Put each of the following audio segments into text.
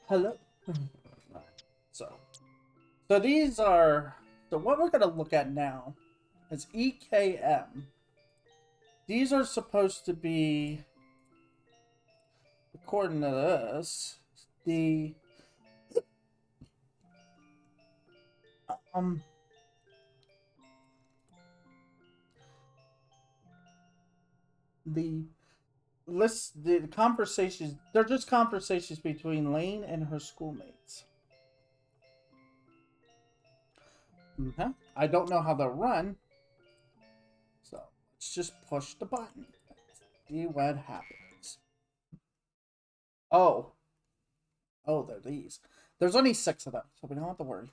Hello. So, so these are so what we're gonna look at now is EKM. These are supposed to be, according to this, the um the the conversations. They're just conversations between Lane and her schoolmates. I don't know how they run, so let's just push the button. See what happens. Oh, oh, they're these. There's only 6 of them, so we don't have to worry.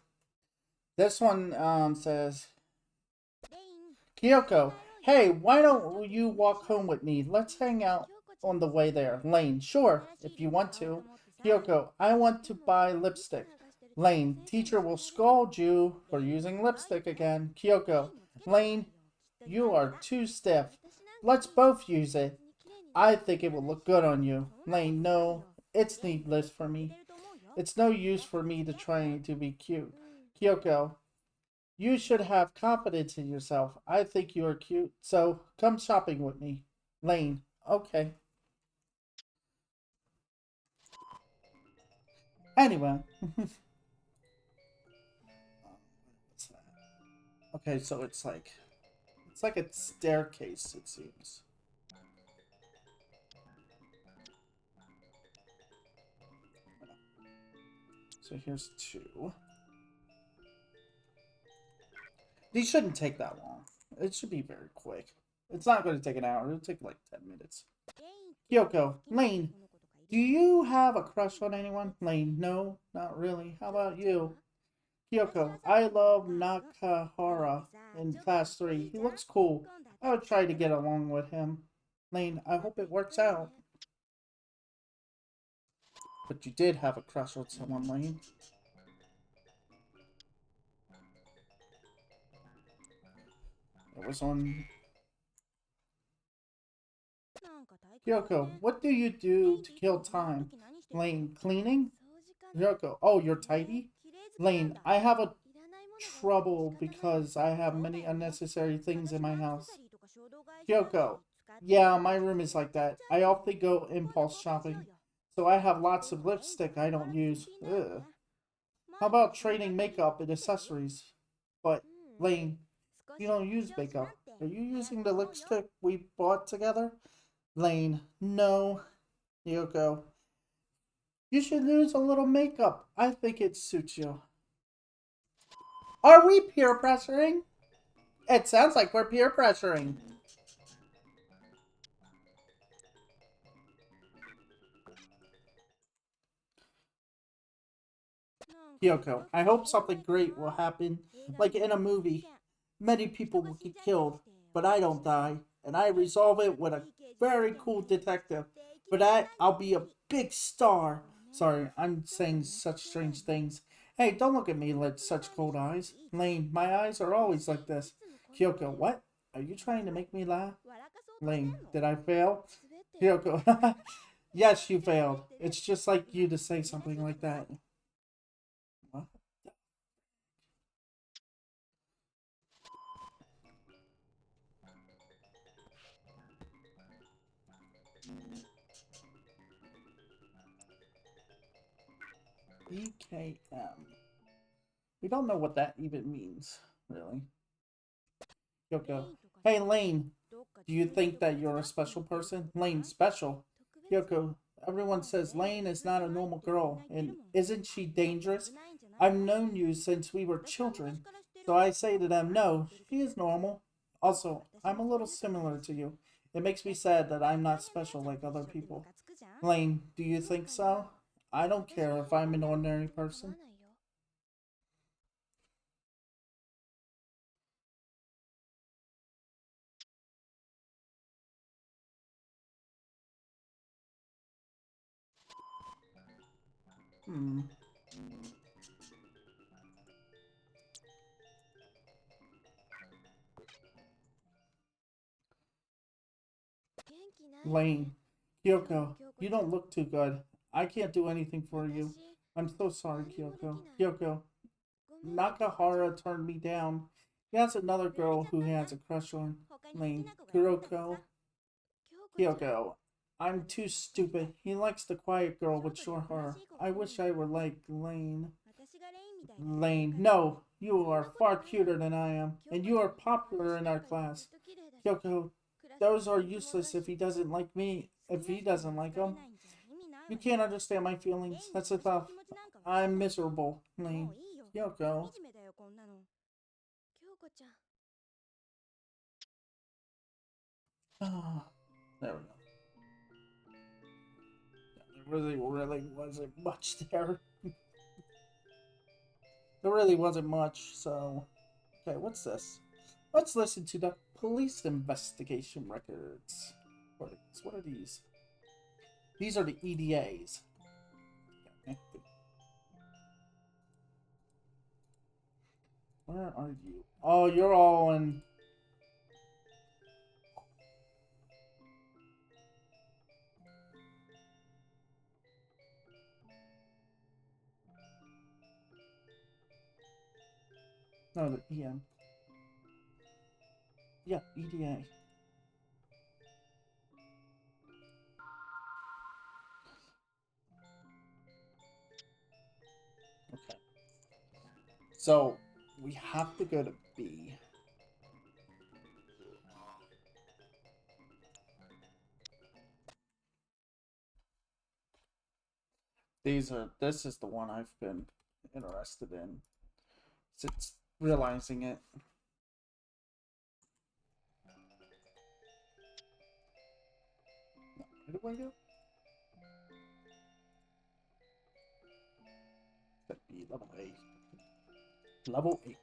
This one says, Kyoko, hey, why don't you walk home with me? Let's hang out on the way there. Lane, sure, if you want to. Kyoko, I want to buy lipstick. Lane, teacher will scold you for using lipstick again. Kyoko, Lane, you are too stiff. Let's both use it. I think it will look good on you. Lane, no, it's needless for me. It's no use for me to try to be cute. Kyoko, you should have confidence in yourself. I think you are cute, so come shopping with me. Lane, okay. Anyway. What's that? Okay, so it's like a staircase, it seems. So here's 2. These shouldn't take that long. It should be very quick. It's not going to take an hour. It'll take like 10 minutes. Kyoko, Lane, do you have a crush on anyone? Lane, no, not really. How about you? Kyoko, I love Nakahara in class 3. He looks cool. I would try to get along with him. Lane, I hope it works out. But you did have a crush on someone, Lane. It was on... Kyoko, what do you do to kill time? Lane, cleaning? Kyoko, oh, you're tidy? Lane, I have a trouble because I have many unnecessary things in my house. Kyoko, yeah, my room is like that. I often go impulse shopping, so I have lots of lipstick I don't use. Ugh. How about trading makeup and accessories? But, Lane, you don't use makeup. Are you using the lipstick we bought together? Lane, no. Kyoko, you should use a little makeup. I think it suits you. Are we peer pressuring? It sounds like we're peer pressuring. Kyoko, I hope something great will happen, like in a movie. Many people will get killed, but I don't die, and I resolve it with a very cool detective. But I'll be a big star. Sorry, I'm saying such strange things. Hey, don't look at me with such cold eyes. Lane, my eyes are always like this. Kyoko, what? Are you trying to make me laugh? Lane, did I fail? Kyoko, yes, you failed. It's just like you to say something like that. What? EKM. We don't know what that even means, really. Kyoko. Hey, Lane. Do you think that you're a special person? Lane, special? Kyoko. Everyone says Lane is not a normal girl, and isn't she dangerous? I've known you since we were children, so I say to them, no, she is normal. Also, I'm a little similar to you. It makes me sad that I'm not special like other people. Lane, do you think so? I don't care if I'm an ordinary person. Hmm. Lane. Kyoko, you don't look too good. I can't do anything for you. I'm so sorry, Kyoko. Kyoko, Nakahara turned me down. He has another girl who he has a crush on. Lane. Kuroko. Kyoko. I'm too stupid. He likes the quiet girl with short hair. I wish I were like Lane. Lane. No, you are far cuter than I am, and you are popular in our class. Kyoko, those are useless if he doesn't like me. If he doesn't like them, you can't understand my feelings. That's a tough. I'm miserable, Lane. Kyoko. Ah, there we go. There really wasn't much there. There really wasn't much, so... Okay, what's this? Let's listen to the police investigation records. What are these? These are the EDAs. Okay. Where are you? Oh, you're all in... No, the EM. Yeah, EDA. Okay. So, we have to go to B. This is the one I've been interested in since realizing it. Where do I go? That'd be level 8. Level 8.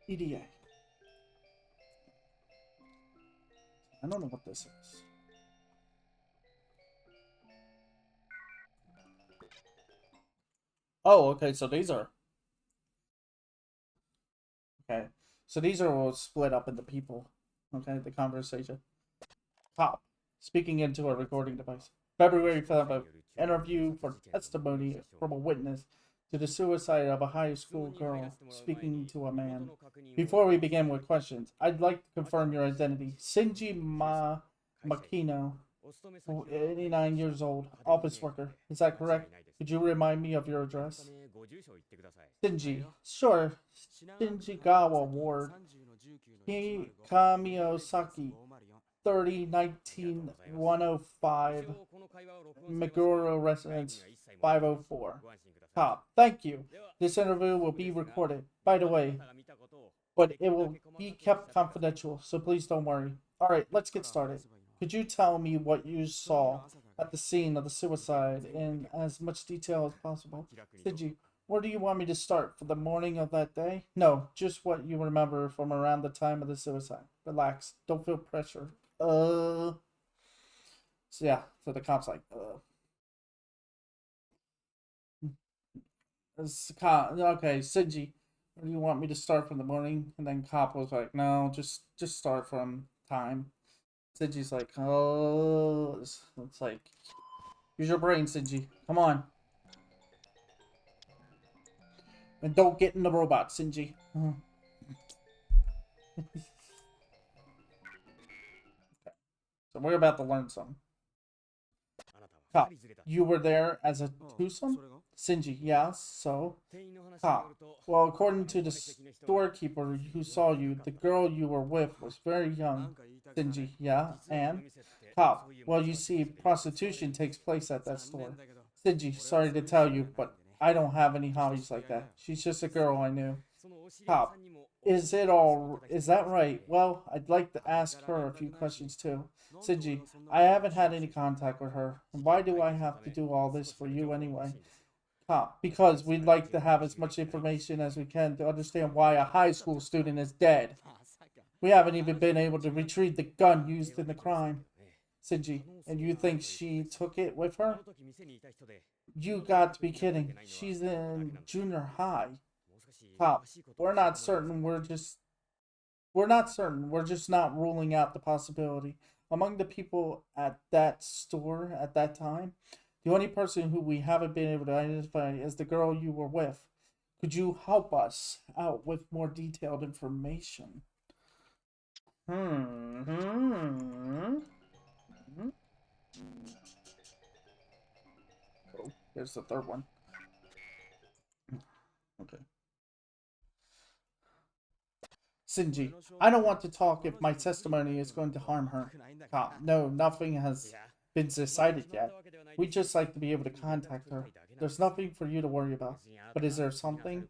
EDA. I don't know what this is. Oh, okay, so these are... Okay, so these are all split up into people. Okay, the conversation. Cop, speaking into a recording device. February 5th, interview for testimony from a witness to the suicide of a high school girl, speaking to a man. Before we begin with questions, I'd like to confirm your identity. Shinji Makino, 89 years old, office worker. Is that correct? Could you remind me of your address? Shinji. Sure. Shinjigawa Ward. Kamiyosaki. 3019-105. Meguro Residence 504. Cop. Thank you. This interview will be recorded. By the way, but it will be kept confidential, so please don't worry. Alright, let's get started. Could you tell me what you saw at the scene of the suicide in as much detail as possible? Shinji, where do you want me to start? For the morning of that day? No, just what you remember from around the time of the suicide. Relax. Don't feel pressure. So yeah, so the cop's like, okay, Shinji, where do you want me to start from the morning? And then cop was like, no, just start from time. Shinji's like, oh, it's like, use your brain, Shinji. Come on. And don't get in the robot, Shinji. Okay. So we're about to learn something. Cop, you were there as a twosome? Shinji, yeah, so? Cop, well, according to the storekeeper who saw you, the girl you were with was very young. Shinji, yeah, and? Cop, well, you see, prostitution takes place at that store. Shinji, sorry to tell you, but I don't have any hobbies like that. She's just a girl I knew. Cop, Is it all? Is that right? Well, I'd like to ask her a few questions too. Shinji, I haven't had any contact with her. Why do I have to do all this for you anyway? Because we'd like to have as much information as we can to understand why a high school student is dead. We haven't even been able to retrieve the gun used in the crime. Shinji, and you think she took it with her? You got to be kidding. She's in junior high. Cop, we're not certain. We're not certain. We're just not ruling out the possibility. Among the people at that store at that time, the only person who we haven't been able to identify is the girl you were with. Could you help us out with more detailed information? Hmm. Oh, there's the third one. Okay. Shinji, I don't want to talk if my testimony is going to harm her. No, nothing has been decided yet. We'd just like to be able to contact her. There's nothing for you to worry about. But is there something?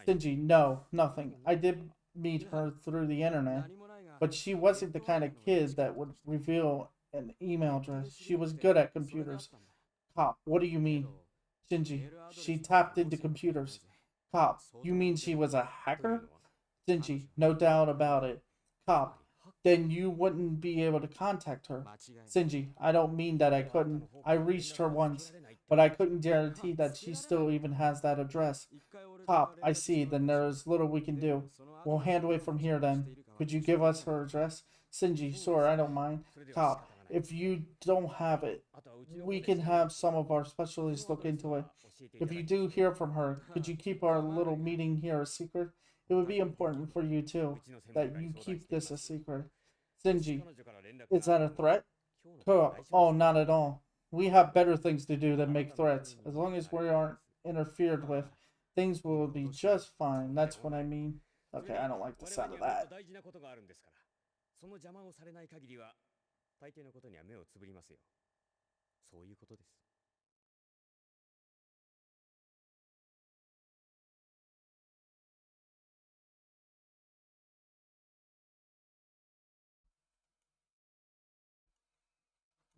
Shinji, no, nothing. I did meet her through the internet, but she wasn't the kind of kid that would reveal an email address. She was good at computers. Cop, what do you mean? Shinji, she tapped into computers. Cop, you mean she was a hacker? Shinji, no doubt about it. Cop, then you wouldn't be able to contact her. Shinji, I don't mean that I couldn't. I reached her once, but I couldn't guarantee that she still even has that address. Cop, I see, then there's little we can do. We'll handle it from here then. Could you give us her address? Shinji, sure, I don't mind. Cop, if you don't have it, we can have some of our specialists look into it. If you do hear from her, could you keep our little meeting here a secret? It would be important for you too, that you keep this a secret. Shinji, is that a threat? Oh, not at all. We have better things to do than make threats. As long as we aren't interfered with, things will be just fine. That's what I mean. Okay, I don't like the sound of that.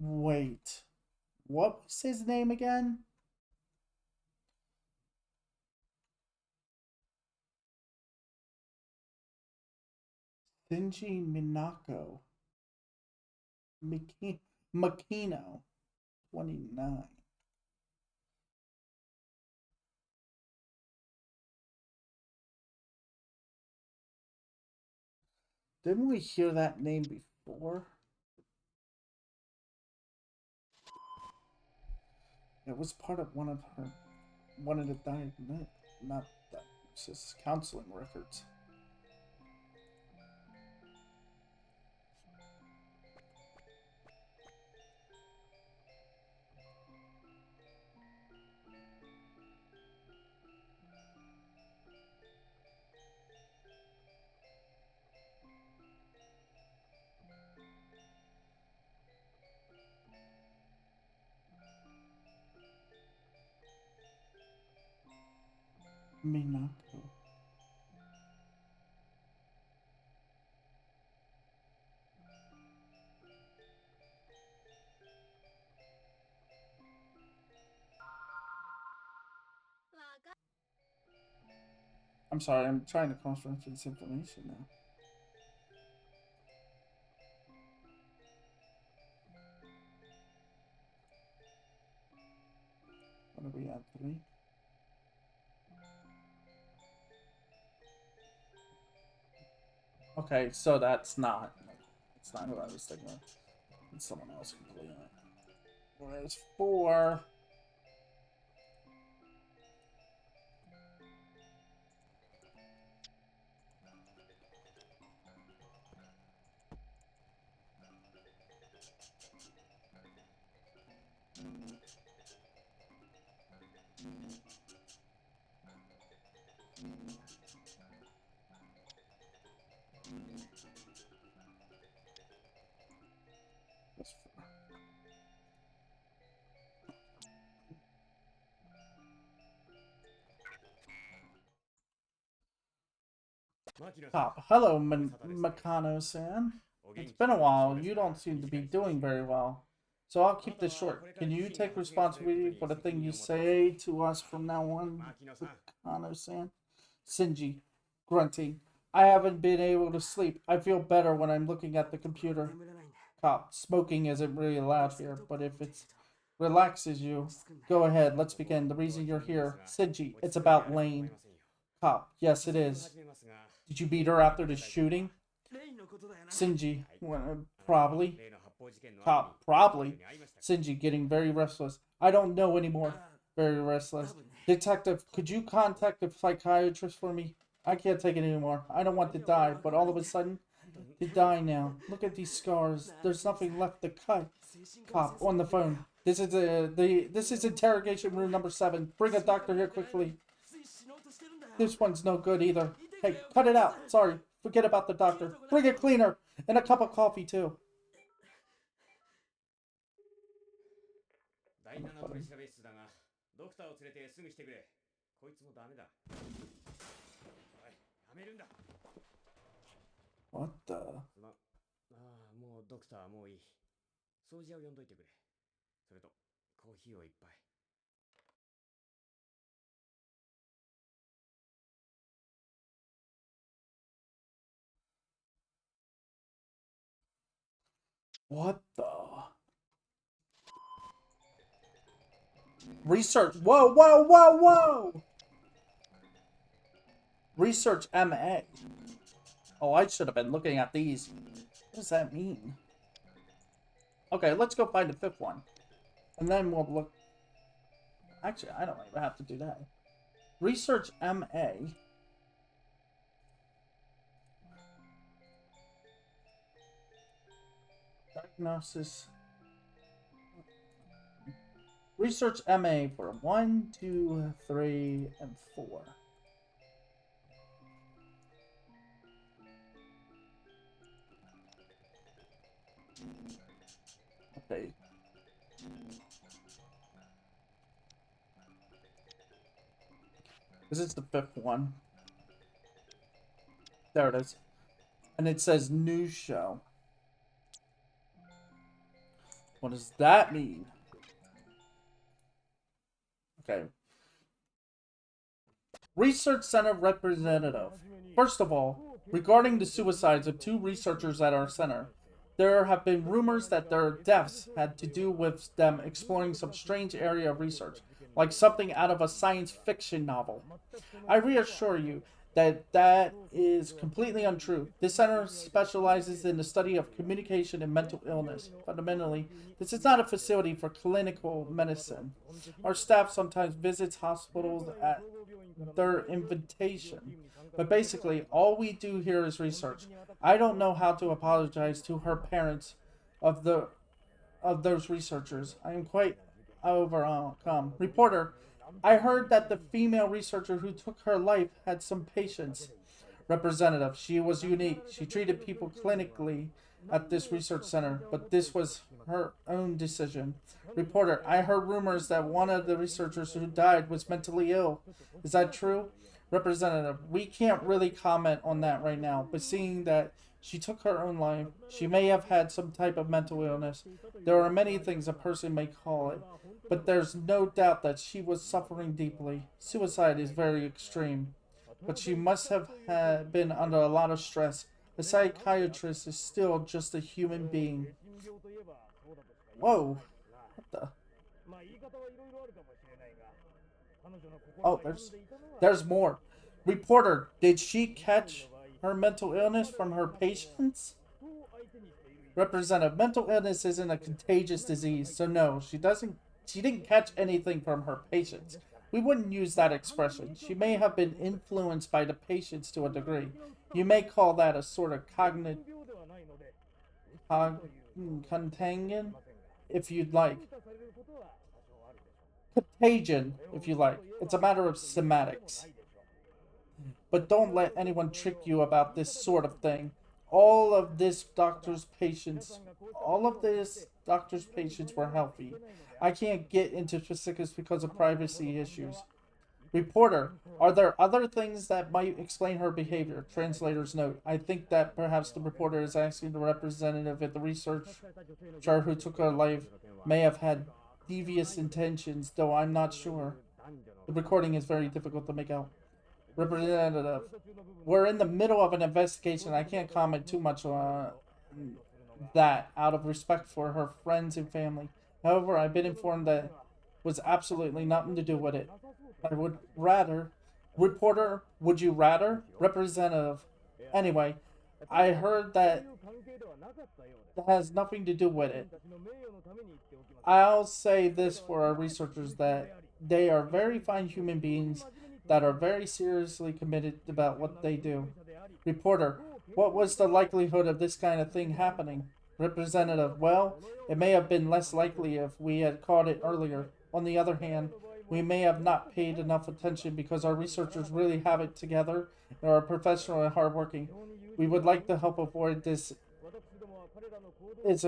Wait, what was his name again? Shinji Minako. Makino. 29. Didn't we hear that name before? It was part of one of the not diagnosis, counseling records. Minako. I'm sorry, I'm trying to cross-reference this information now. What are we at, 3? Okay, so that's not. It's not who I was thinking of. It's someone else completely. Whereas 4. Cop. Hello, Makano-san. It's been a while. You don't seem to be doing very well. So I'll keep this short. Can you take responsibility for the thing you say to us from now on, Makano-san? Shinji, grunting. I haven't been able to sleep. I feel better when I'm looking at the computer. Cop. Smoking isn't really allowed here, but if it relaxes you, go ahead. Let's begin. The reason you're here. Shinji, it's about Lane. Cop. Yes, it is. Did you beat her after the shooting? Shinji. Well, probably. Cop. Probably. Shinji getting very restless. I don't know anymore. Very restless. Detective, could you contact a psychiatrist for me? I can't take it anymore. I don't want to die, but all of a sudden, to die now. Look at these scars. There's nothing left to cut. Cop on the phone. This is interrogation room number 7. Bring a doctor here quickly. This one's no good either. Hey, cut it out. Sorry. Forget about the doctor. Bring a cleaner and a cup of coffee too. What the? What the? Research. Whoa, whoa, whoa, whoa! Research MA. Oh, I should have been looking at these. What does that mean? Okay, let's go find the 5th one. And then we'll look. Actually, I don't even have to do that. Research MA. Diagnosis. Research MA for 1, 2, 3, and 4. Okay. This is the 5th one. There it is. And it says news show. What does that mean? Okay. Research Center representative. First of all, regarding the suicides of 2 researchers at our center, there have been rumors that their deaths had to do with them exploring some strange area of research, like something out of a science fiction novel. I reassure you that that is completely untrue. This center specializes in the study of communication and mental illness. Fundamentally, this is not a facility for clinical medicine. Our staff sometimes visits hospitals at their invitation. But basically, all we do here is research. I don't know how to apologize to her parents of those researchers. I am quite overcome. Reporter, I heard that the female researcher who took her life had some patience. Representative, she was unique. She treated people clinically at this research center, but this was her own decision. Reporter, I heard rumors that one of the researchers who died was mentally ill. Is that true? Representative, we can't really comment on that right now, but seeing that she took her own life, she may have had some type of mental illness. There are many things a person may call it, but there's no doubt that she was suffering deeply. Suicide is very extreme, but she must have been under a lot of stress. A psychiatrist is still just a human being. Whoa. What the? Oh, there's more. Reporter, did she catch her mental illness from her patients? Representative, mental illness isn't a contagious disease, so no, she didn't catch anything from her patients. We wouldn't use that expression. She may have been influenced by the patients to a degree. You may call that a sort of contagion, if you'd like. Contagion, if you like. It's a matter of semantics. But don't let anyone trick you about this sort of thing. All of this doctor's patients were healthy. I can't get into specifics because of privacy issues. Reporter, are there other things that might explain her behavior? Translator's note. I think that perhaps the reporter is asking the representative if the researcher who took her life may have had devious intentions, though I'm not sure. The recording is very difficult to make out. Representative, we're in the middle of an investigation. I can't comment too much on that out of respect for her friends and family. However, I've been informed that was absolutely nothing to do with it. I would rather. Reporter, would you rather? Representative. Anyway, I heard that has nothing to do with it. I'll say this for our researchers that they are very fine human beings that are very seriously committed about what they do. Reporter, what was the likelihood of this kind of thing happening? Representative, well, it may have been less likely if we had caught it earlier. On the other hand, we may have not paid enough attention because our researchers really have it together and are professional and hardworking. We would like to help avoid this is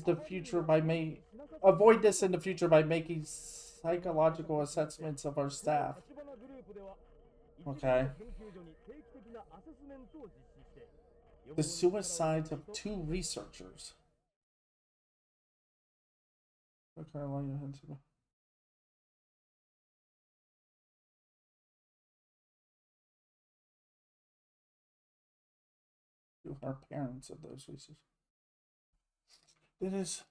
the future by avoid this in the future by making psychological assessments of our staff. Okay. The suicides of 2 researchers. Okay, our parents of those researchers. It is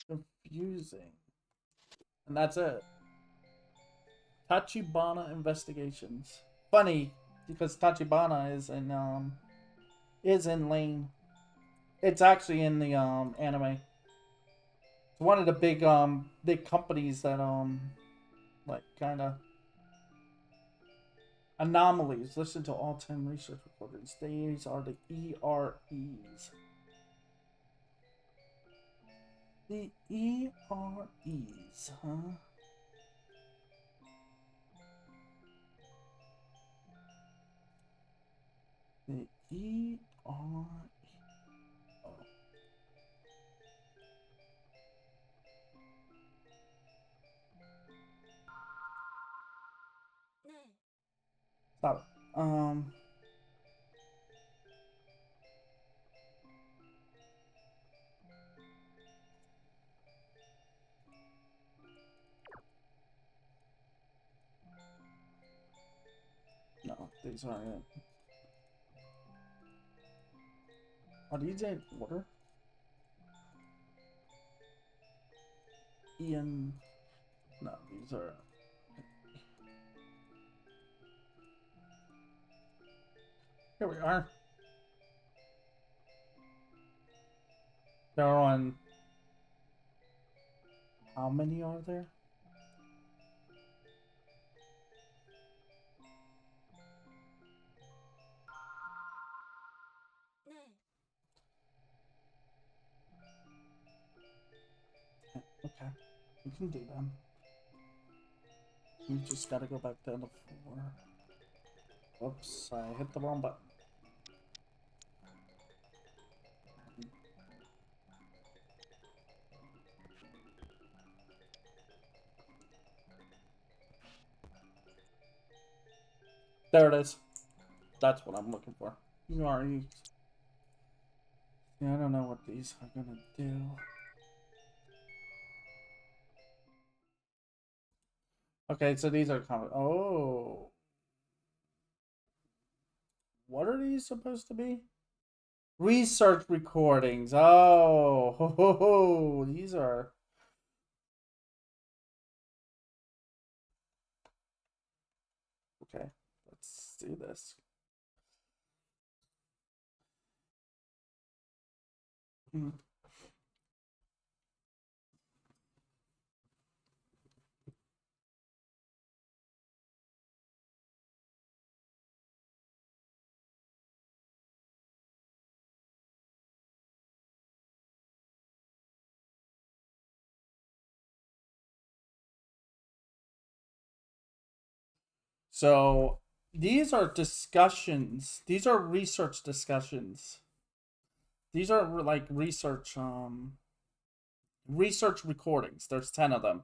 confusing. And that's it. Tachibana Investigations. Funny, because Tachibana is in Lane. It's actually in the anime. It's one of the big companies that like kinda anomalies. Listen to all 10 research recordings. These are the EREs. The EREs, huh? The ERE. Oh. Stop it. No, these aren't it. Are these in order? Ian. No, these are. Here we are. They're on. How many are there? Okay, we can do them. We just gotta go back down to 4. Oops, I hit the wrong button. There it is. That's what I'm looking for. ERE. Yeah, I don't know what these are gonna do. Okay, so these are common. Oh. What are these supposed to be? Research recordings. Oh, ho, ho, ho. These are. Okay, let's do this. So these are discussions. These are research discussions. These are like research recordings. There's 10 of them.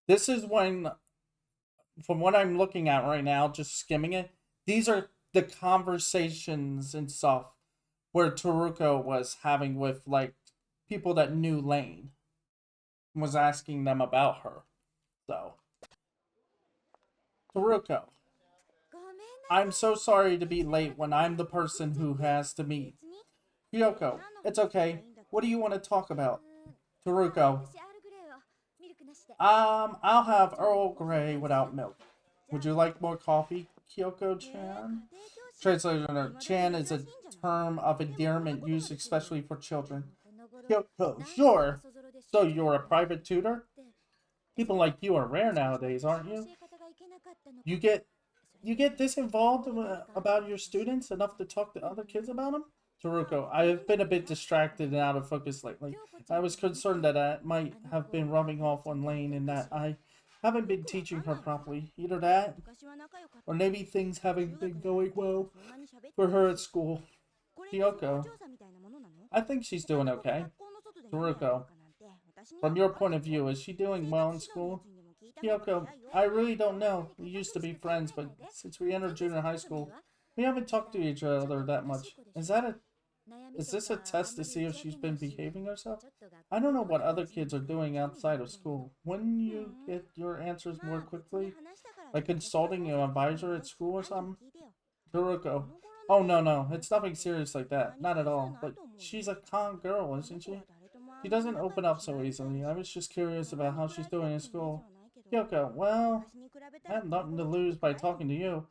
This is when from what I'm looking at right now, just skimming it, these are the conversations and stuff where Taruko was having with like people that knew Lane, was asking them about her. So, Taruko, I'm so sorry to be late when I'm the person who has to meet. Kyoko, it's okay. What do you want to talk about? Taruko, I'll have Earl Grey without milk. Would you like more coffee, Kyoko-chan? Translator, Chan is a term of endearment used especially for children. Kyoko, sure. So you're a private tutor? People like you are rare nowadays, aren't you? You get you get this involved about your students enough to talk to other kids about them? Taruko, I have been a bit distracted and out of focus lately. I was concerned that I might have been rubbing off on Lane and that I haven't been teaching her properly. Either that, or maybe things haven't been going well for her at school. Kyoko, I think she's doing okay. Taruko, from your point of view, is she doing well in school? Kyoko, I really don't know. We used to be friends, but since we entered junior high school, we haven't talked to each other that much. Is this a test to see if she's been behaving herself? I don't know what other kids are doing outside of school. Wouldn't you get your answers more quickly? Like consulting an advisor at school or something? Taruko, oh no, it's nothing serious like that. Not at all. But she's a calm girl, isn't she? She doesn't open up so easily. I was just curious about how she's doing in school. Kyoko, well, I have nothing to lose by talking to you.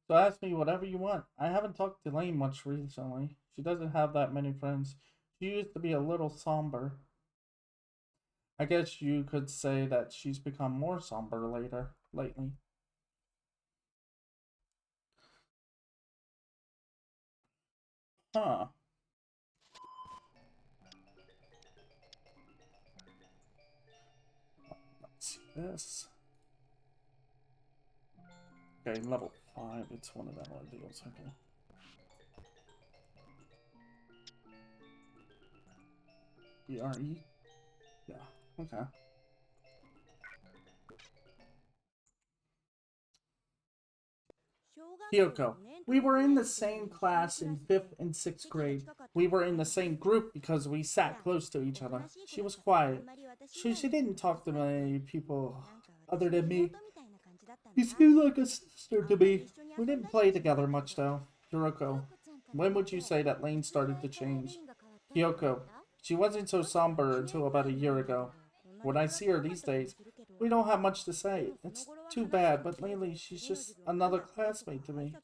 So ask me whatever you want. I haven't talked to Lane much recently. She doesn't have that many friends. She used to be a little somber. I guess you could say that she's become more somber lately. Huh. Let's see this. Okay, level 5. It's one of them ordeals. Okay. BRE? Yeah. Okay. Kyoko, we were in the same class in 5th and 6th grade. We were in the same group because we sat close to each other. She was quiet. She didn't talk to many people other than me. She seemed like a sister to me. We didn't play together much though. Kyoko, when would you say that Lane started to change? Kyoko, she wasn't so somber until about a year ago. When I see her these days, we don't have much to say. It's too bad, but lately she's just another classmate to me.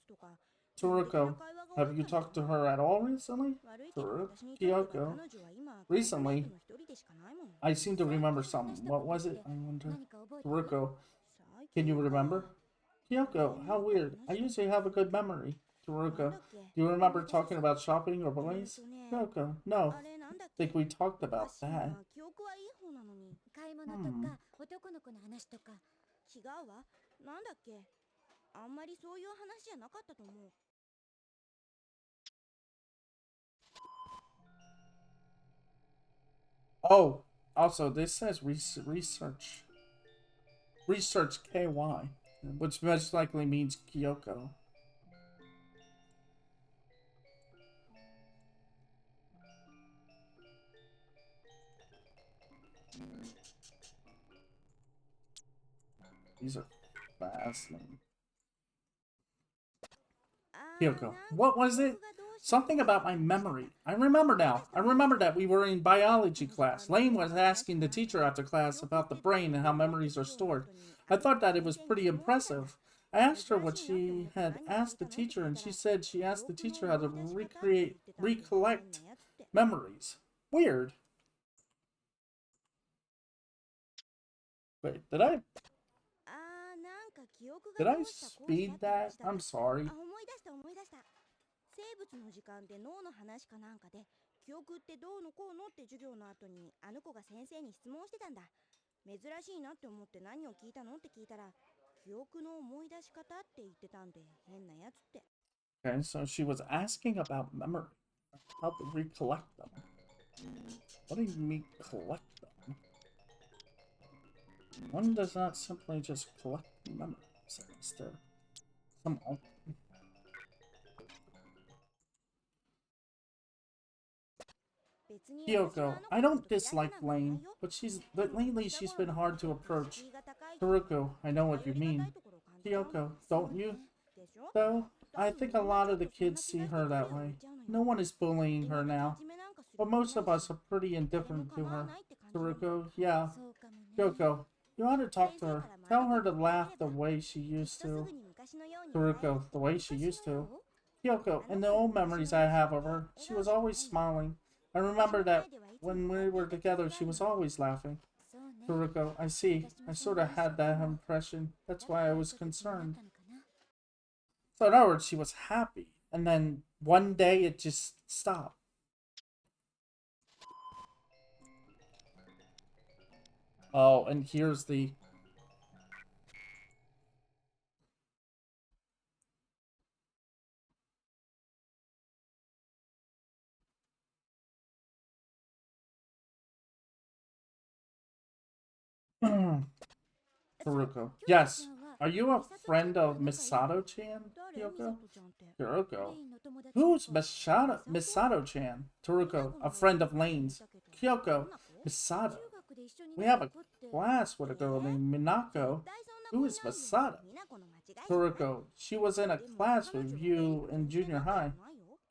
Taruko, have you talked to her at all recently? Kyoko, recently? I seem to remember something. What was it? I wonder. Taruko, can you remember? Kyoko, how weird. I usually have a good memory. Taruko, do you remember talking about shopping or boys? Kyoko, no. I think we talked about that. Hmm. Oh, also, this says research KY, which most likely means Kyoko. These are fascinating. Kyoko, what was it? Something about my memory. I remember now. I remember that we were in biology class. Lane was asking the teacher after class about the brain and how memories are stored. I thought that it was pretty impressive. I asked her what she had asked the teacher, and she said she asked the teacher how to recollect memories. Weird. Wait, did I speed that? I'm sorry. 生物の時間で脳の話かなんかで記憶ってどうのこうのって授業の後にあの子が先生に質問してたんだ。珍しいなって思って何を聞いたのって聞いたら記憶の思い出し方って言ってたんで変なやつって。Okay, so she was asking about memory. How to recollect them. What do you mean collect them? One does not simply just collect memories. Sinister. Come on. Kyoko, I don't dislike Lane, but lately she's been hard to approach. Haruko, I know what you mean. Kyoko, don't you? Though, I think a lot of the kids see her that way. No one is bullying her now, but most of us are pretty indifferent to her. Haruko, yeah. Kyoko, you ought to talk to her. Tell her to laugh the way she used to. Haruko, the way she used to. Kyoko, in the old memories I have of her, she was always smiling. I remember that when we were together, she was always laughing. Haruko, I see. I sort of had that impression. That's why I was concerned. So in other words, she was happy. And then one day it just stopped. Oh, and here's the... Haruko. Yes. Are you a friend of Misato-chan, Kyoko? Haruko. Who's Misato-chan? Taruko, a friend of Lane's. Kyoko. Misato. We have a class with a girl named Minako. Who is Misato? Taruko. She was in a class with you in junior high.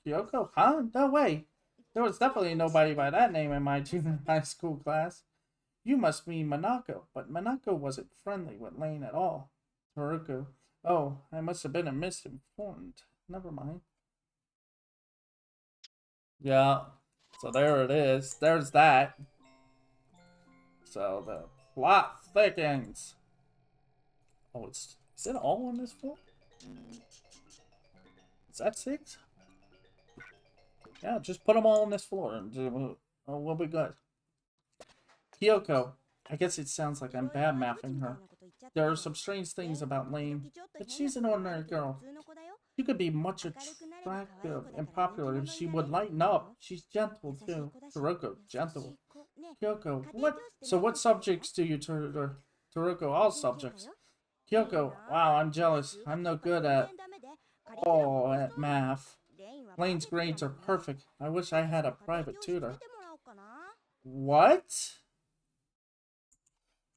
Kyoko? Huh? No way. There was definitely nobody by that name in my junior high school class. You must mean Minako, but Minako wasn't friendly with Lane at all. Haruko. Oh, I must have been misinformed. Never mind. Yeah. So there it is. There's that. So the plot thickens. Oh, is it all on this floor? Is that 6? Yeah, just put them all on this floor and we'll be good. Kyoko. I guess it sounds like I'm bad mouthing her. There are some strange things about Lane, but she's an ordinary girl. She could be much attractive and popular if she would lighten up. She's gentle too. Haruko, gentle. Kyoko, what? So what subjects do you tutor? Haruko, all subjects. Kyoko, wow, I'm jealous. I'm no good at math. Lane's grades are perfect. I wish I had a private tutor. What?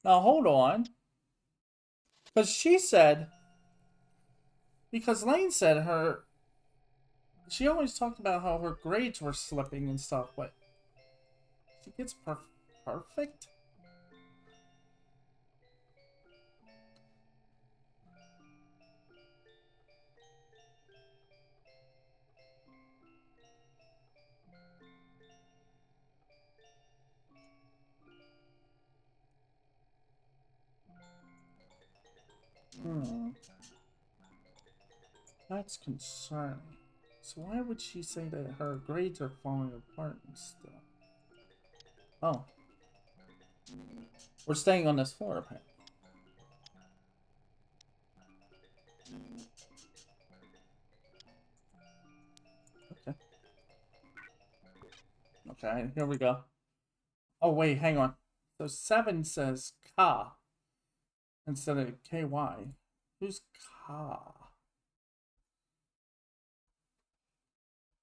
Now hold on. Because she said, because Lane said she always talked about how her grades were slipping and stuff, but she gets perfect? That's concerning. So why would she say that her grades are falling apart and stuff? Oh. We're staying on this floor, apparently. Okay. Okay, here we go. Oh, wait, hang on. So 7 says Ka instead of KY. Who's Ka?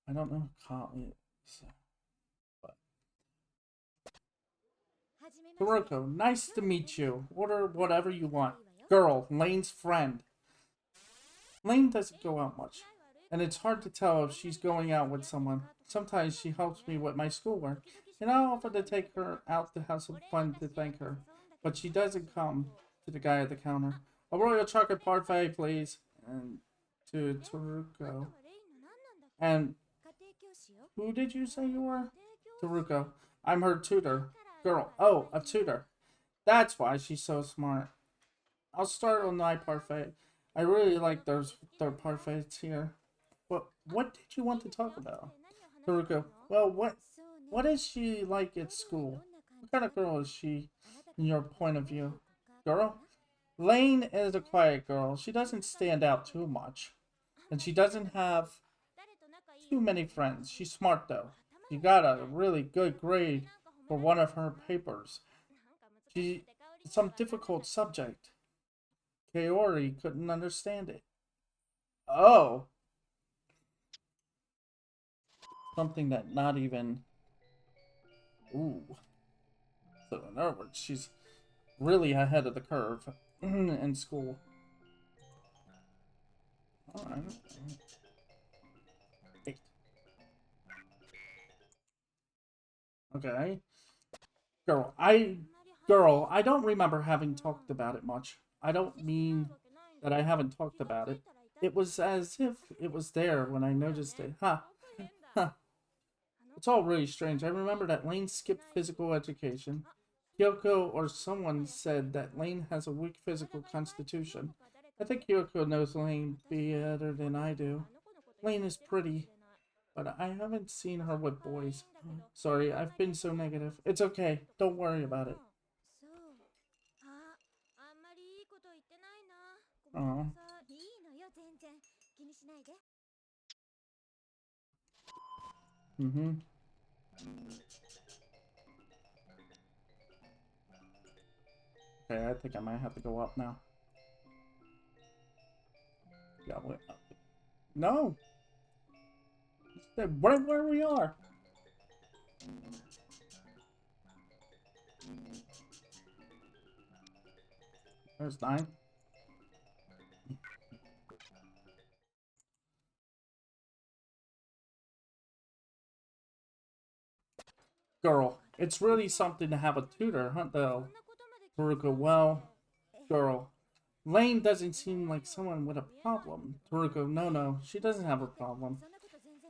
I don't know who Ka is. But... Haruko, nice to meet you. Order whatever you want. Girl, Lane's friend. Lane doesn't go out much, and it's hard to tell if she's going out with someone. Sometimes she helps me with my schoolwork, and I offer to take her out to have some fun to thank her. But she doesn't come to the guy at the counter. A royal chocolate parfait, please. And to Taruko. And who did you say you were? Taruko. I'm her tutor. Girl. Oh, a tutor. That's why she's so smart. I'll start on my parfait. I really like their parfaits here. What did you want to talk about? Haruko, well, what is she like at school? What kind of girl is she, in your point of view? Girl? Lane is a quiet girl. She doesn't stand out too much. And she doesn't have too many friends. She's smart, though. She got a really good grade for one of her papers. Some difficult subject. Kaori couldn't understand it. Oh. Something that not even... Ooh. So in other words, she's really ahead of the curve in school. Alright. 8. Okay. Girl, I don't remember having talked about it much. I don't mean that I haven't talked about it. It was as if it was there when I noticed it. Huh. It's all really strange. I remember that Lane skipped physical education. Kyoko or someone said that Lane has a weak physical constitution. I think Kyoko knows Lane better than I do. Lane is pretty, but I haven't seen her with boys. Sorry, I've been so negative. It's okay. Don't worry about it. Oh. Mm-hmm. Okay, I think I might have to go up now. Yeah, wait. No! Stay right where we are. There's 9. Girl, it's really something to have a tutor, huh, though? Haruka, well, girl, Lane doesn't seem like someone with a problem. Haruka, no, she doesn't have a problem.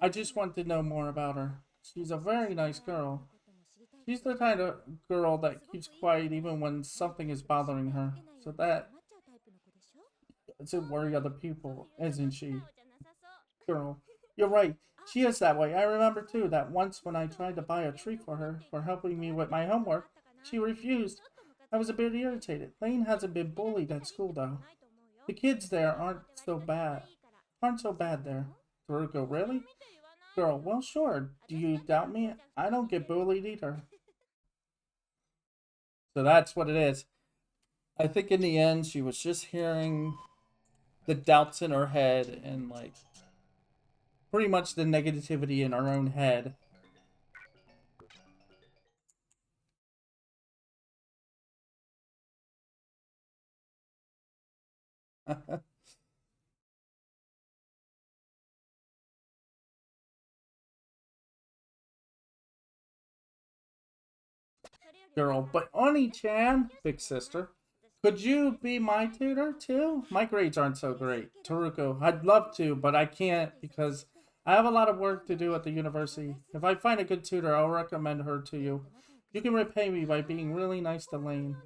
I just want to know more about her. She's a very nice girl. She's the kind of girl that keeps quiet even when something is bothering her. So that doesn't worry other people, isn't she? Girl, you're right. She is that way. I remember too that once when I tried to buy a tree for her for helping me with my homework, she refused. I was a bit irritated. Lane hasn't been bullied at school though. The kids there aren't so bad there. Haruko, really? Girl, well sure. Do you doubt me? I don't get bullied either. So that's what it is. I think in the end she was just hearing the doubts in her head and like pretty much the negativity in her own head. Girl, but Oni-chan, big sister, could you be my tutor too? My grades aren't so great. Taruko, I'd love to, but I can't because I have a lot of work to do at the university. If I find a good tutor, I'll recommend her to you. You can repay me by being really nice to Lane.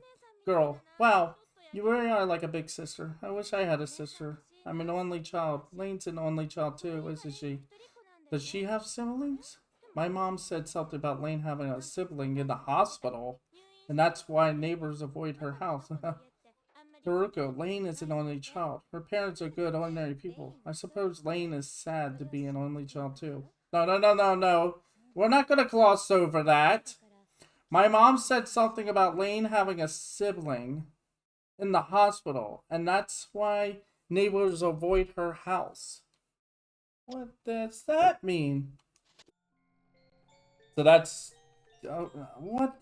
Girl, wow, you really are like a big sister. I wish I had a sister. I'm an only child. Lane's an only child too, isn't she? Does she have siblings? My mom said something about Lane having a sibling in the hospital, and that's why neighbors avoid her house. Haruko, Lane is an only child. Her parents are good, ordinary people. I suppose Lane is sad to be an only child too. No. We're not gonna gloss over that. My mom said something about Lane having a sibling in the hospital, and that's why neighbors avoid her house. What does that mean? So that's... what?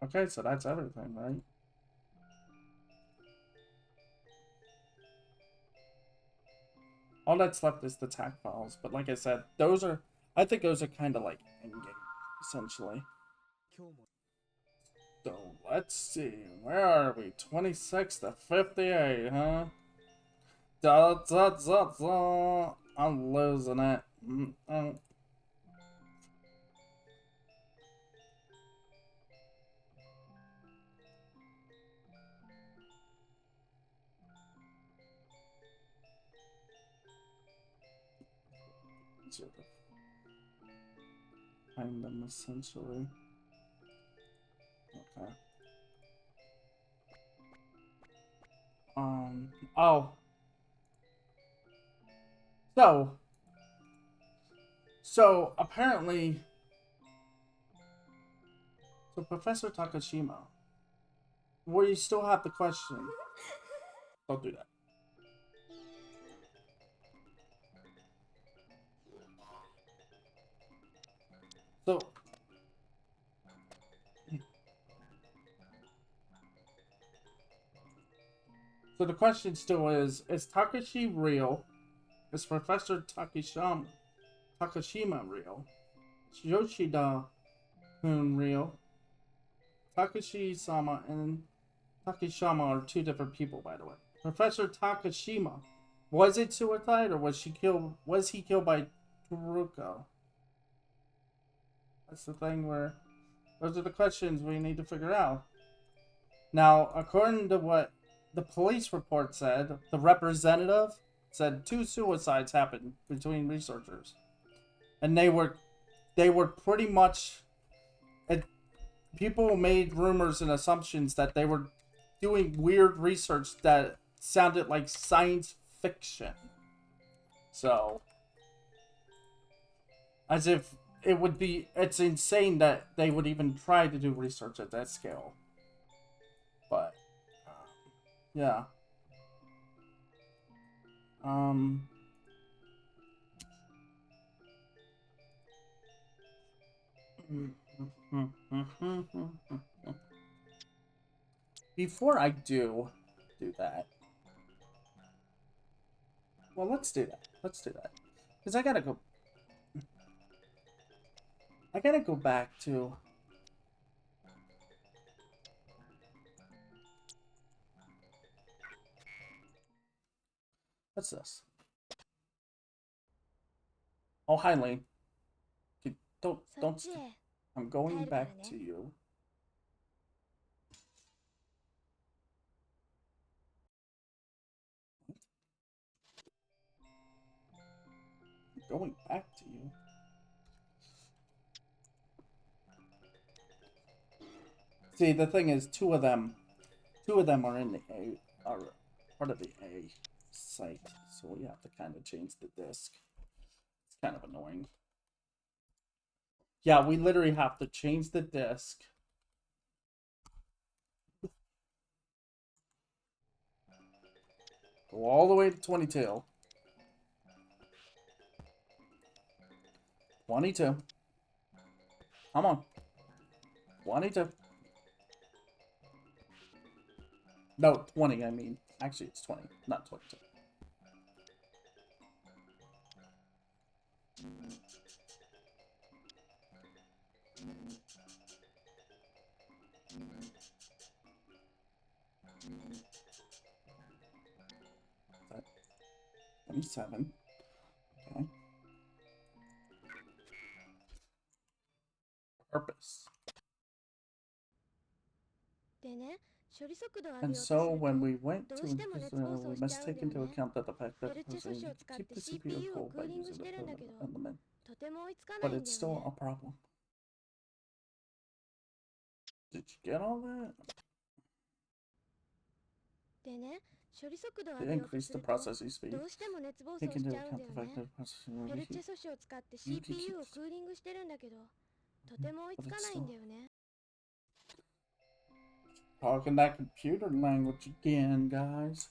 Okay, so that's everything, right? All that's left is the TAC files, but like I said, those are... I think those are kind of like endgame, essentially. So, let's see. Where are we? 26 to 58, huh? Da. I'm losing it. Find them essentially. Okay. Oh. So apparently, so Professor Takashima, we still have the question. Don't do that. So the question still is Takashi real? Is Professor Takashima real? Is Yoshida-kun real? Takashi-sama and Takashima are two different people, by the way. Professor Takashima, was it suicide or was he killed by Teruko? That's the thing where those are the questions we need to figure out. Now, according to what the police report said, the representative said 2 suicides happened between researchers. And they were pretty much people made rumors and assumptions that they were doing weird research that sounded like science fiction. So, as if it's insane that they would even try to do research at that scale. But, yeah. Before I do that. Well, let's do that. Because I gotta go back to... What's this? Oh, hi, Lane. Don't. I'm going back to you. I'm going back to you. See, the thing is, two of them are in the are part of the A site, so we have to kind of change the disk. It's kind of annoying. Yeah, we literally have to change the disk. Go all the way to 22. 22. Come on. 22. No, 20, I mean. Actually, it's 20, not 22. That 27. Okay. Purpose. And so when we went to, we must take into account that the fact that keep the CPU cool by using the element, but it's still a problem. Did you get all that? To increase the processing speed, take into account the fact that processing will be heat. But it's still... Talking that computer language again, guys.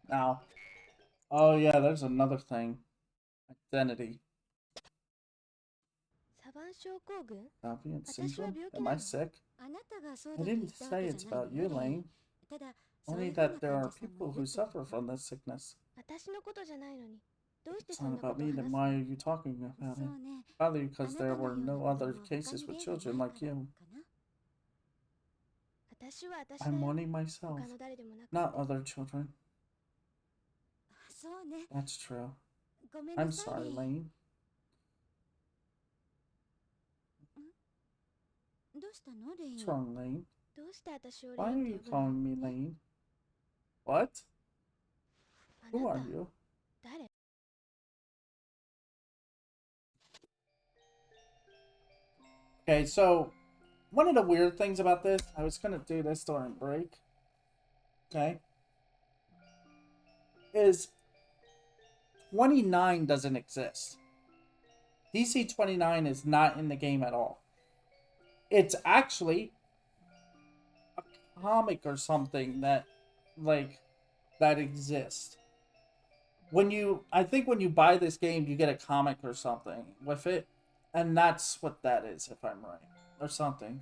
Now, oh yeah, there's another thing. Identity. Sabian syndrome? Am I sick? I didn't say it's about you, Lane. Only that there are people who suffer from this sickness. It's not about me, then why are you talking about it? Probably because there were no other cases with children like you. I'm wanting myself, not other children. That's true. ごめんな I'm さい sorry, ね。 Lane. どうしたのレイン？ What's wrong, Lane? どうして私をレ Why イ are ンって you 呼ぶの？ calling me Lane? What? あ Who な are た you? 誰？ Okay, so one of the weird things about this, I was gonna do this during break, okay, is 29 doesn't exist. DC-29 is not in the game at all. It's actually a comic or something that, like, that exists. I think when you buy this game, you get a comic or something with it, and that's what that is, if I'm right, or something.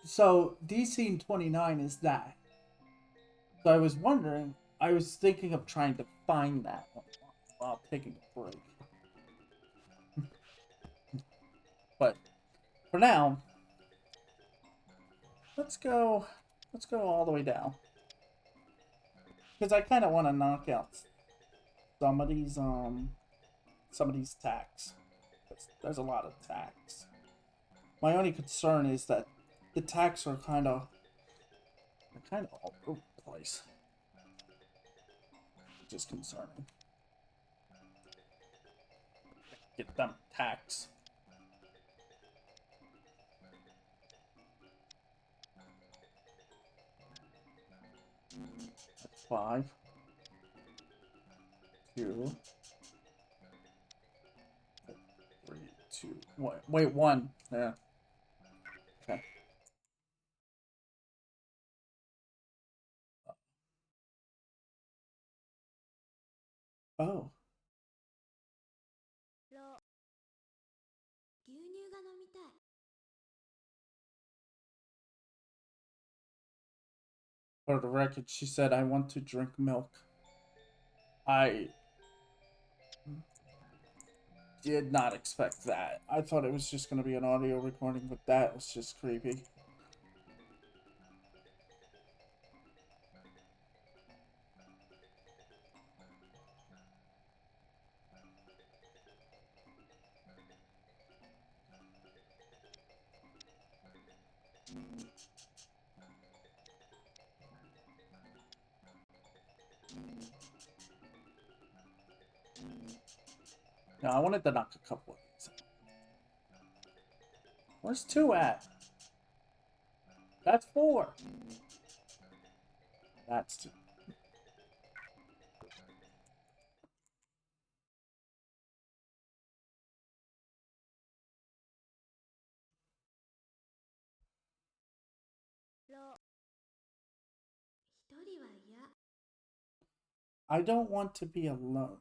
So DC-29 is that. So I was wondering, I was thinking of trying to find that while taking a break. But for now, let's go all the way down. Because I kind of want to knock out some of these attacks. There's a lot of attacks. My only concern is that the attacks are kind of all over the place. Which is concerning. Get them attacks. That's 5. 2. 3, 2. Wait, 1. Yeah. Okay. Oh. ロ牛乳が飲みたい。 For the record, she said, I want to drink milk. I did not expect that. I thought it was just going to be an audio recording, but that was just creepy. No, I wanted to knock a couple of these out. Where's 2 at? That's 4. That's 2. I don't want to be alone.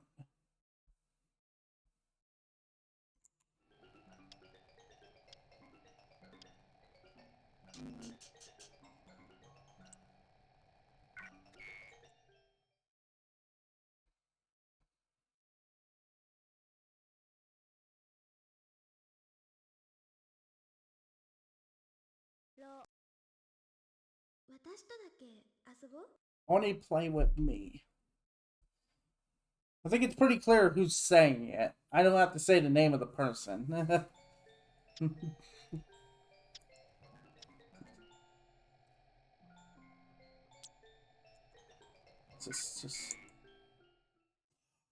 Only play with me. I think it's pretty clear who's saying it. I don't have to say the name of the person. just...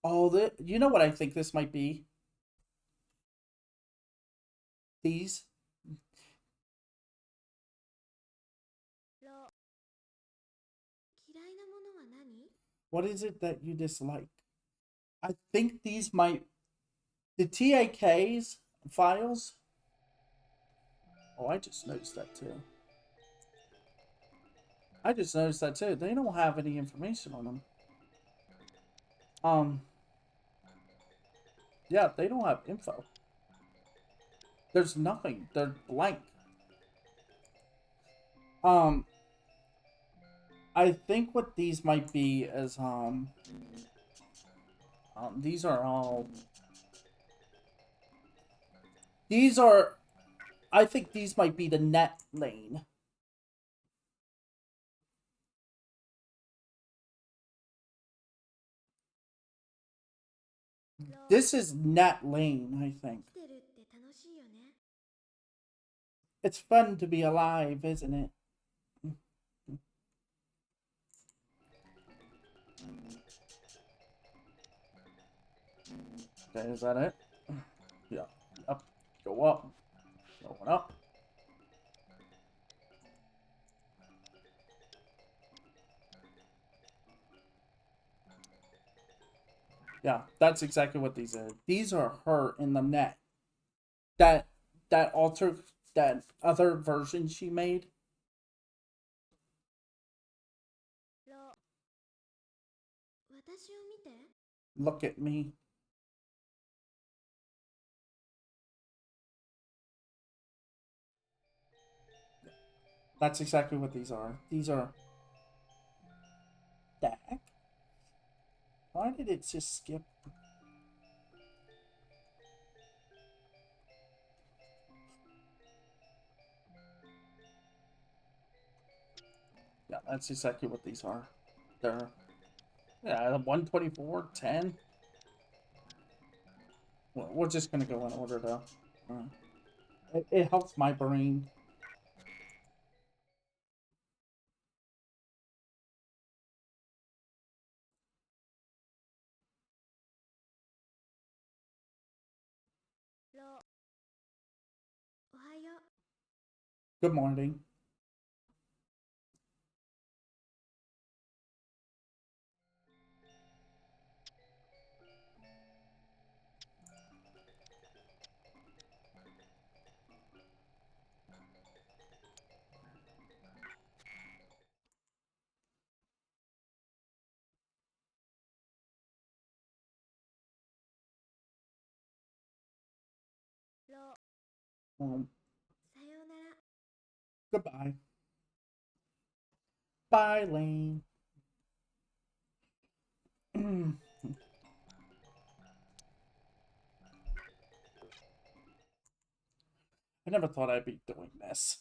Oh, you know what I think this might be? These. What is it that you dislike? I think these might... The TAKs files... Oh, I just noticed that too. They don't have any information on them. Yeah, they don't have info. There's nothing. They're blank. I think what these might be is, these are all... These are... I think these might be the net lane. This is Nat Lane, I think. It's fun to be alive, isn't it? Okay, is that it? Yeah. Up. Go up. Going up. Yeah, that's exactly what these are. These are her in the net. That that other version she made. Look at me. That's exactly what these are. These are Dak. Why did it just skip? Yeah, that's exactly what these are. They're, yeah, 124, 10. Well, we're just gonna go in order though. It helps my brain. Good morning. Um, Goodbye. Bye, Lane. I never thought I'd be doing this.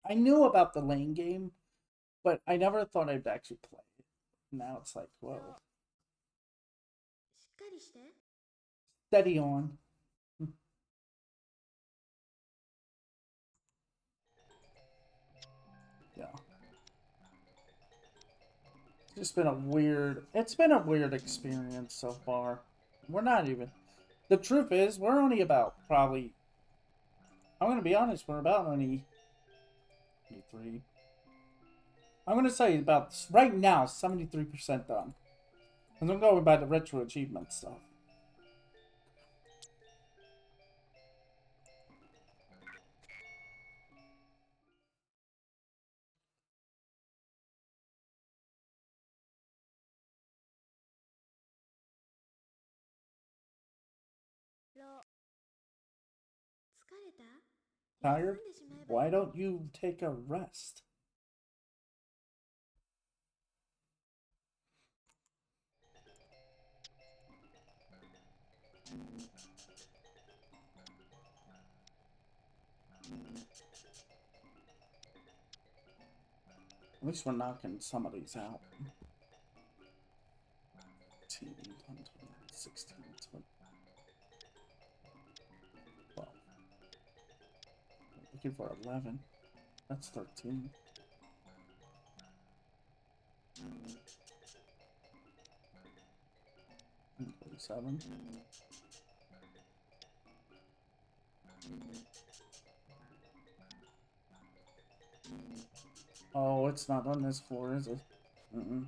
I knew about the Lane game, but I never thought I'd actually play it. Now it's like, whoa. Steady on. Yeah. It's been a weird experience so far. We're not even, the truth is, we're only about probably, I'm gonna be honest, we're about only 3. I'm gonna say about right now 73% done. And I'm going by the retro achievement stuff. Tired? Why don't you take a rest? At least we're knocking some of these out. 18, 16, 20. Well, looking for 11. That's 13. 47. Oh, it's not on this floor, is it? Mm-mm.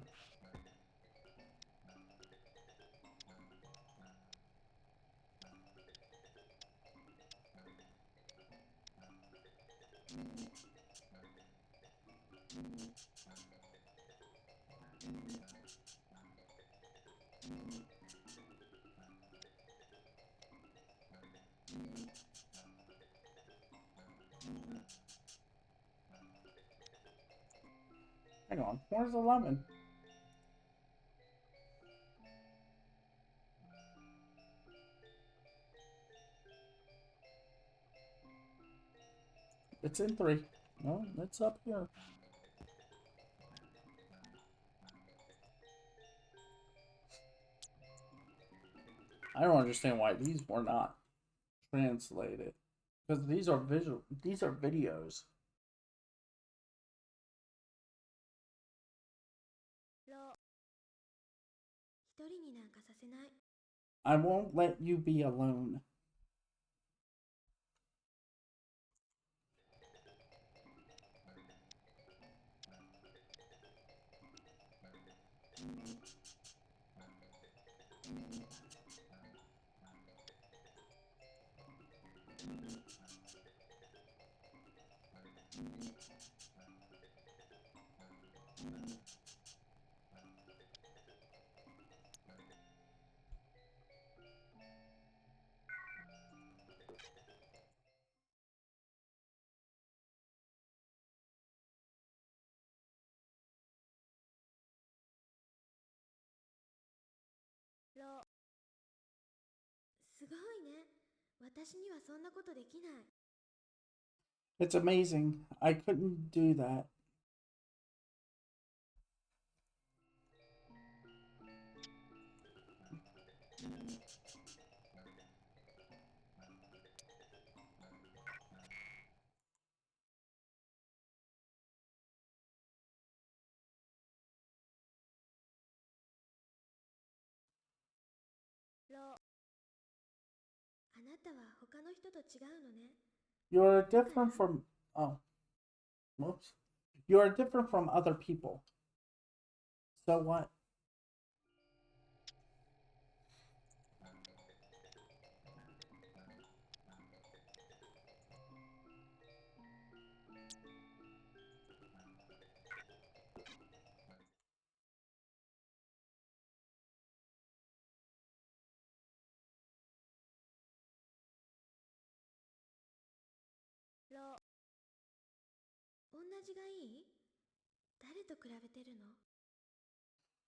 Hang on, where's 11? It's in 3. No, it's up here. I don't understand why these were not translated. Because these are videos. I won't let you be alone. It's amazing. I couldn't do that. You're different from. Oh, whoops. You are different from other people. So what?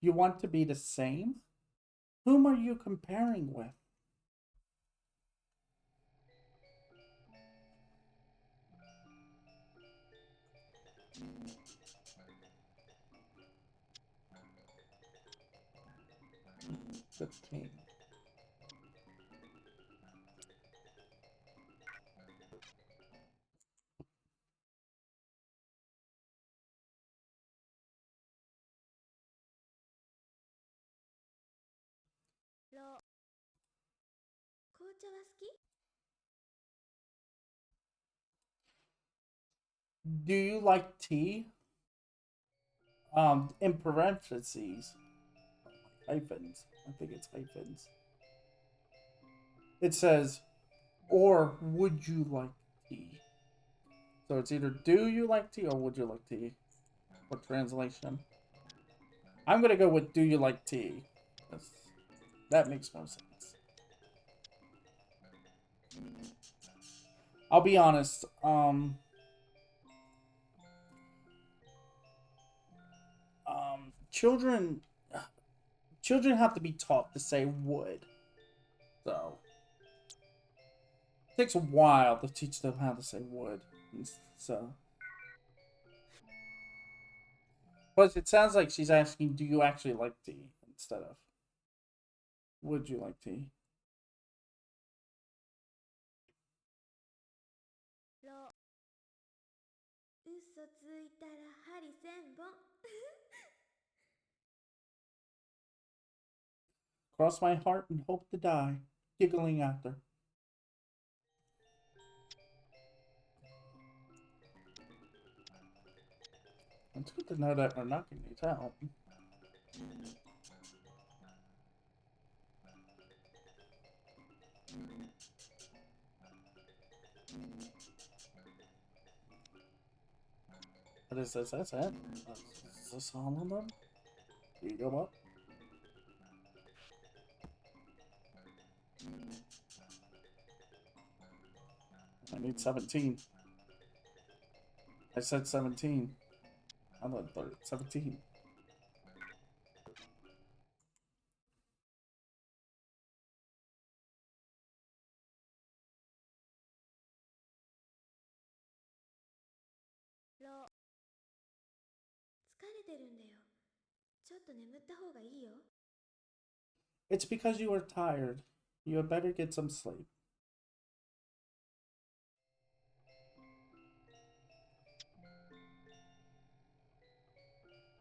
You want to be the same? Whom are you comparing with? The team. Do you like tea? In parentheses, hyphens. I think it's hyphens. It says, or would you like tea? So it's either do you like tea or would you like tea? For translation. I'm gonna go with do you like tea? That makes more sense. I'll be honest. Children have to be taught to say would. So it takes a while to teach them how to say would. So, but it sounds like she's asking, "Do you actually like tea?" instead of "Would you like tea?" Cross my heart and hope to die, giggling after. It's good to know that we're knocking these out. What is this? That's it? Is this all of them? Here you go up. I need 17. I said 17. I'm at 17. It's because you are tired. You had better get some sleep.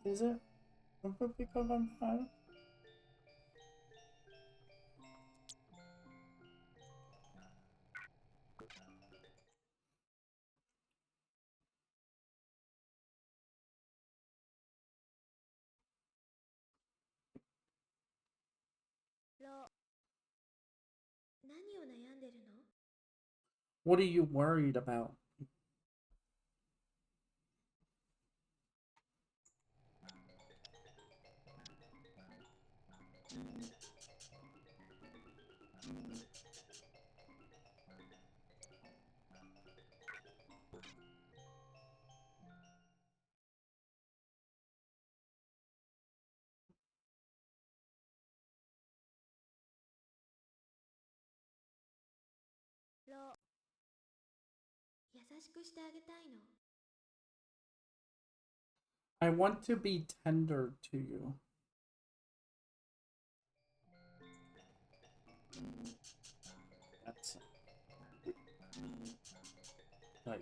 Is it? Because I'm tired. What are you worried about? I want to be tender to you. That's like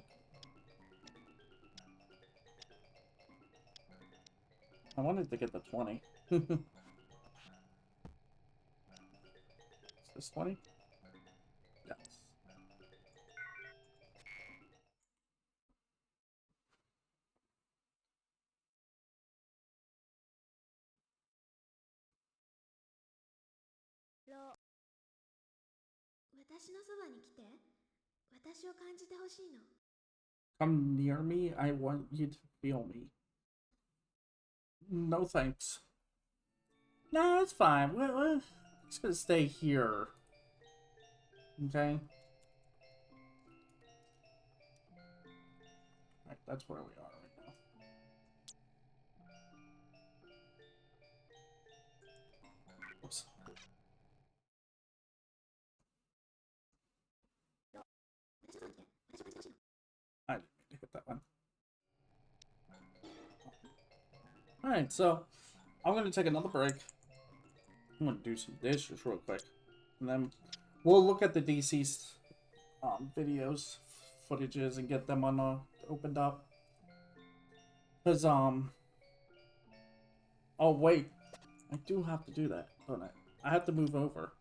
I wanted to get the 20. Is this 20? Yes. Come near me. I want you to feel me. No thanks. No, it's fine. We're just gonna stay here. Okay? Alright, that's where we are right now. Oops. I didn't mean to hit that one. Alright, so I'm gonna take another break. I'm gonna do some dishes real quick. And then we'll look at the deceased videos, footages, and get them opened up. Because, oh wait, I do have to do that, don't I? I have to move over.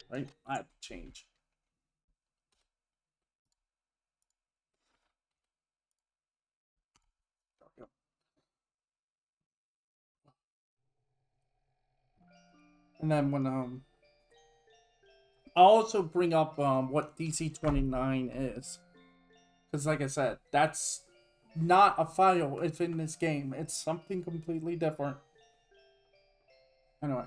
Right? I have to change. There we go. And then when, I'll also bring up, what DC-29 is. Because like I said, that's not a file if in this game. It's something completely different. Anyway.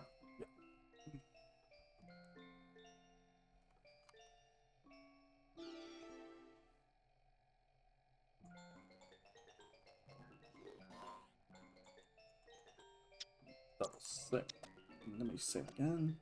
Double save. Let me save again.